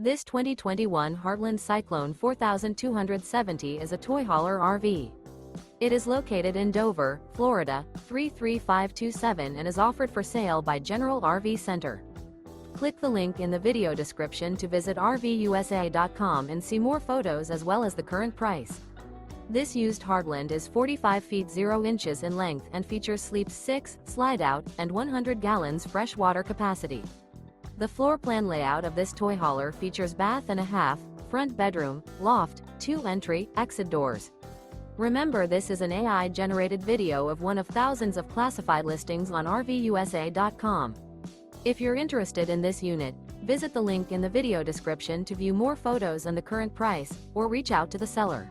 This 2021 Heartland Cyclone 4270 is a toy hauler RV. It is located in Dover, Florida, 33527 and is offered for sale by General RV Center. Click the link in the video description to visit RVUSA.com and see more photos as well as the current price. This used Heartland is 45 feet 0 inches in length and features sleep 6, slide-out, and 100 gallons fresh water capacity. The floor plan layout of this toy hauler features bath and a half, front bedroom, loft, 2 entry, exit doors. Remember, this is an AI-generated video of one of thousands of classified listings on RVUSA.com. If you're interested in this unit, visit the link in the video description to view more photos and the current price, or reach out to the seller.